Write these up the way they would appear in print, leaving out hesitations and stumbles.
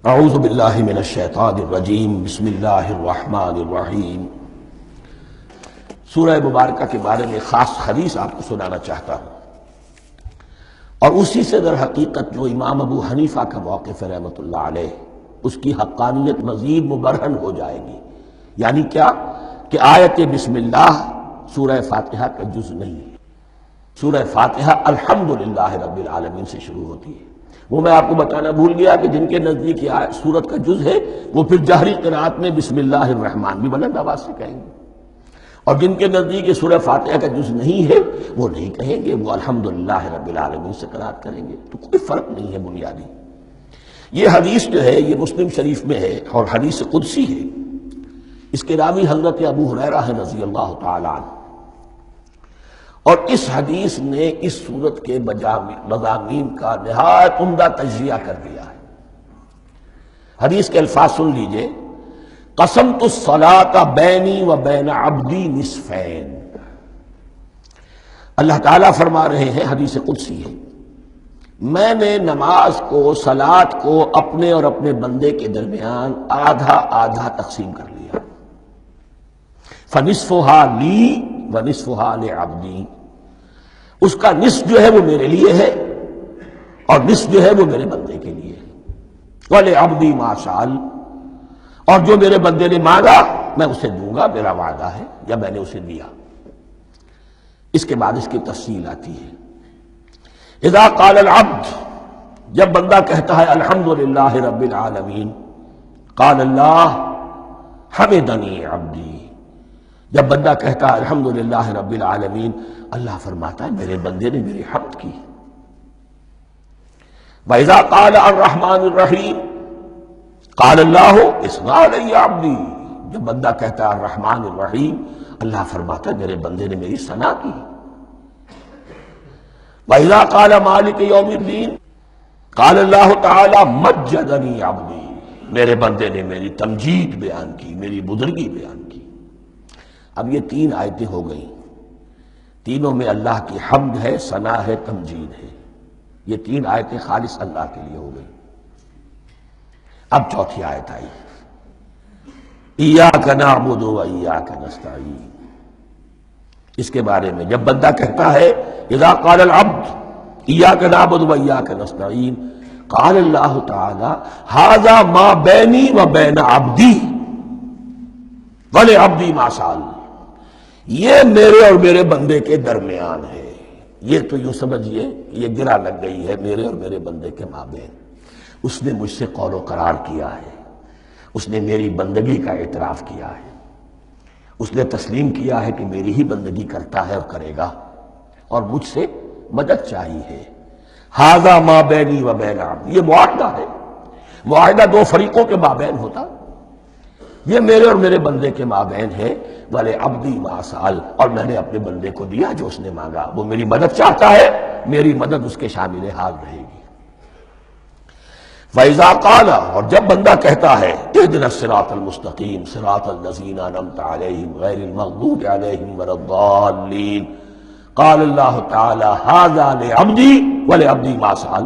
اعوذ باللہ من الشیطان الرجیم بسم اللہ الرحمن الرحیم۔ سورہ مبارکہ کے بارے میں خاص حدیث آپ کو سنانا چاہتا ہوں، اور اسی سے در حقیقت جو امام ابو حنیفہ کا موقف ہے رحمۃ اللہ علیہ، اس کی حقانیت مزید مبرہن ہو جائے گی۔ یعنی کیا کہ آیت بسم اللہ سورہ فاتحہ کا جز نہیں ہے۔ سورہ فاتحہ الحمدللہ رب العالمین سے شروع ہوتی ہے۔ وہ میں آپ کو بتانا بھول گیا کہ جن کے نزدیک یہ سورت کا جز ہے وہ پھر جہری قرات میں بسم اللہ الرحمن بھی بلند آواز سے کہیں گے، اور جن کے نزدیک یہ سورہ فاتحہ کا جز نہیں ہے وہ نہیں کہیں گے، وہ الحمدللہ رب العالمین سے قرات کریں گے۔ تو کوئی فرق نہیں ہے بنیادی۔ یہ حدیث جو ہے یہ مسلم شریف میں ہے اور حدیث قدسی ہے۔ اس کے راوی حضرت ابو ہریرہ ہے رضی اللہ تعالی عنہ، اور اس حدیث نے اس صورت کے مضامین کا نہایت عمدہ تجزیہ کر دیا ہے۔ حدیث کے الفاظ سن لیجئے: قسمت الصلاۃ بینی و بین عبدی نصفین۔ اللہ تعالیٰ فرما رہے ہیں، حدیث قدسی ہے، میں نے نماز کو، صلاۃ کو اپنے اور اپنے بندے کے درمیان آدھا آدھا تقسیم کر لیا۔ فنصفها لی ونصفها لعبدی، اس کا نصف جو ہے وہ میرے لیے ہے اور نصف جو ہے وہ میرے بندے کے لیے ہے۔ وَلِعَبْدِي مَا سَأَلَ، اور جو میرے بندے نے مانگا میں اسے دوں گا، میرا وعدہ ہے یا میں نے اسے دیا۔ اس کے بعد اس کی تفصیل آتی ہے۔ اذا قال العبد، جب بندہ کہتا ہے الحمدللہ رب العالمین، قال اللہ حمدنی عبدی، جب بندہ کہتا ہے الحمدللہ رب العالمین، اللہ فرماتا ہے میرے بندے نے میری حمد کی۔ وَإِذَا قَالَ الرَّحْمَنُ الرَّحِيمُ قَالَ اللَّهُ اثْنَى عَلَيَّ عَبْدِي، جب بندہ کہتا ہے الرحمن الرحیم، اللہ فرماتا ہے میرے بندے نے میری ثنا کی۔ وَإِذَا قَالَ مَالِكِ يَوْمِ الدِّينِ قَالَ اللَّهُ تَعَالَى مَجَّدَنِي عَبْدِي، میرے بندے نے میری تمجید بیان کی، میری بزرگی بیان کی۔ اب یہ تین آیتیں ہو گئیں، تینوں میں اللہ کی حمد ہے، ثنا ہے، تمجید ہے۔ یہ تین آیتیں خالص اللہ کے لیے ہو گئیں۔ اب چوتھی آیت آئی، ایاک نعبد و ایاک نستعین۔ اس کے بارے میں جب بندہ کہتا ہے اذا قال العبد ایاک نعبد و ایاک نستعین، قال اللہ تعالی ھذا ما بینی و بین عبدی ولعبدی ما سأل، یہ میرے اور میرے بندے کے درمیان ہے۔ یہ تو یوں سمجھئے یہ گرہ لگ گئی ہے میرے اور میرے بندے کے مابین۔ اس نے مجھ سے قول و قرار کیا ہے، اس نے میری بندگی کا اعتراف کیا ہے، اس نے تسلیم کیا ہے کہ میری ہی بندگی کرتا ہے اور کرے گا، اور مجھ سے مدد چاہیے ہے۔ ھذا ما بینی و بین عبدی، یہ معاہدہ ہے۔ معاہدہ دو فریقوں کے مابین ہوتا، یہ میرے اور میرے بندے کے مابین ہے۔ وَلِعَبْدِي مَا سَأَلَ، اور میں نے اپنے بندے کو دیا جو اس نے مانگا۔ وہ میری مدد چاہتا ہے، میری مدد اس کے شامل حال رہے گی۔ وَإِذَا قَالَ، اور جب بندہ کہتا ہے اهْدِنَا الصِّرَاطَ الْمُسْتَقِيمَ صِرَاطَ الَّذِينَ أَنْعَمْتَ عَلَيْهِمْ غَيْرِ الْمَغْضُوبِ عَلَيْهِمْ وَلَا الضَّالِّينَ، قَالَ اللَّهُ تَعَالَى هَذَا لِعَبْدِي وَلِعَبْدِي مَا سَأَلَ۔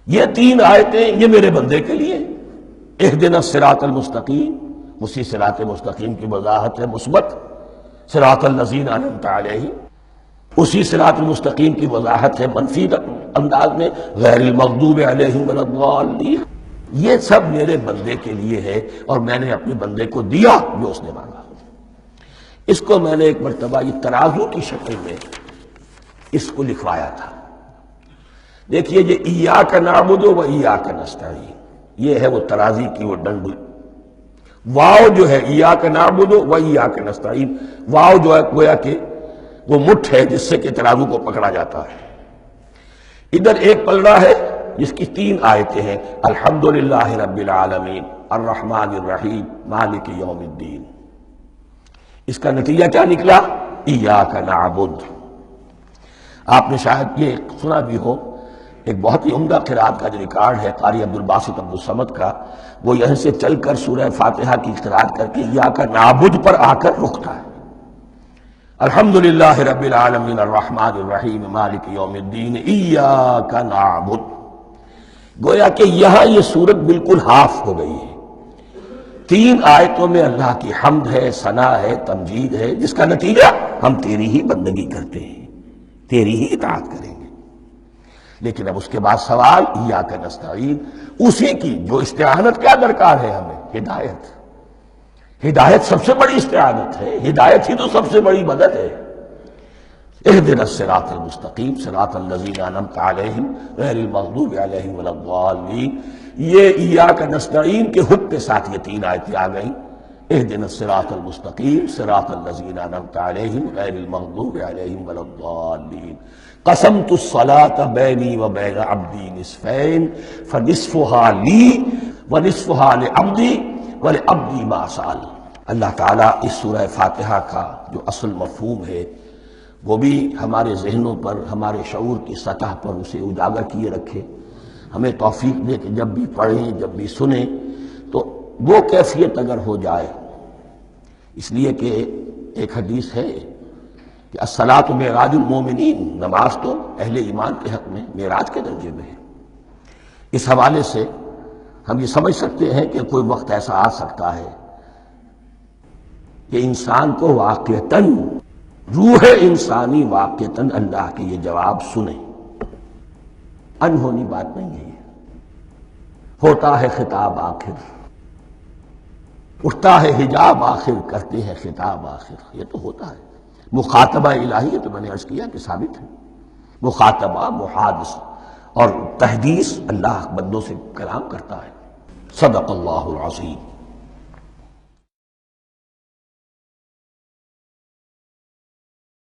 یہ تین آیتیں یہ میرے بندے کے لیے، اهْدِنَا الصِّرَاطَ الْمُسْتَقِيمَ، اسی صراط مستقیم کی وضاحت ہے مثبت، صراط الذین انعمت علیہم، اسی صراط المستقیم کی وضاحت ہے منفی انداز میں، غیر المغضوب علیہم ولا الضالین۔ یہ سب میرے بندے کے لیے ہے اور میں نے اپنے بندے کو دیا جو اس نے مانگا۔ اس کو میں نے ایک مرتبہ یہ ترازو کی شکل میں اس کو لکھوایا تھا۔ دیکھیے یہ ایاک نعبد و ایاک نستعین، یہ ہے وہ ترازی کی وہ ڈنڈ۔ واو جو ہے ایاک نعبد و ایاک نستعین، واو جو ہے گویا کہ وہ مٹھ ہے جس سے کہ ترازو کو پکڑا جاتا ہے۔ ادھر ایک پلڑا ہے جس کی تین آیتیں ہیں، الحمدللہ رب العالمین الرحمن الرحیم مالک یوم الدین۔ اس کا نتیجہ کیا نکلا؟ ایاک نعبد۔ آپ نے شاید یہ سنا بھی ہو، ایک بہت ہی عمدہ قرات کا جو ریکارڈ ہے قاری عبدالباسط عبدالصمد کا، وہ یہاں سے چل کر سورہ فاتحہ کی قرات کر کے ایاک نعبد پر آ کر رکتا ہے۔ الحمدللہ رب العالمین الرحمن الرحیم مالک یوم الدین ایاک نعبد۔ گویا کہ یہاں یہ صورت بالکل ہاف ہو گئی ہے۔ 3 آیتوں میں اللہ کی حمد ہے، ثنا ہے، تمجید ہے، جس کا نتیجہ ہم تیری ہی بندگی کرتے ہیں، تیری ہی اطاعت کریں گے۔ لیکن اب اس کے بعد سوال ایاک نستعین، اسی کی جو استعانت کیا درکار ہے ہمیں؟ ہدایت۔ ہدایت سب سے بڑی استعانت ہے، ہدایت ہی تو سب سے بڑی مدد ہے۔ اہدنا الصراط المستقیم صراط الذین انعمت علیہم غیر المغضوب علیہم ولا الضالین۔ یہ ایاک نستعین کے حکم کے ساتھ یہ 3 آیتیں آ گئیں۔ اہدنا الصراط المستقیم صراط الذین انعمت علیہم غیر المغضوب علیہم ولا الضالین۔ قسمت الصلاۃ بینی و بین عبدی نصفین فنصفها لی ونصفها لعبدی ولعبدی ما سأل۔ اللہ تعالیٰ اس سورہ فاتحہ کا جو اصل مفہوم ہے وہ بھی ہمارے ذہنوں پر، ہمارے شعور کی سطح پر اسے اجاگر کیے رکھے، ہمیں توفیق دے کہ جب بھی پڑھیں، جب بھی سنیں تو وہ کیفیت اگر ہو جائے۔ اس لیے کہ ایک حدیث ہے کہ الصلاۃ معراج المومنین، نماز تو اہل ایمان کے حق میں معراج کے درجے میں ہے۔ اس حوالے سے ہم یہ سمجھ سکتے ہیں کہ کوئی وقت ایسا آ سکتا ہے کہ انسان کو واقعتاً، روح انسانی واقعتاً اللہ کے یہ جواب سنے۔ انہونی بات نہیں ہے یہ، ہوتا ہے خطاب آخر، اٹھتا ہے حجاب آخر، کرتے ہیں خطاب آخر، یہ تو ہوتا ہے۔ مخاطبہ الہی، تو میں نے عرض کیا کہ ثابت ہے، مخاطبہ، محادثہ اور تحدیث اللہ بندوں سے کلام کرتا ہے۔ صدق اللہ العظیم۔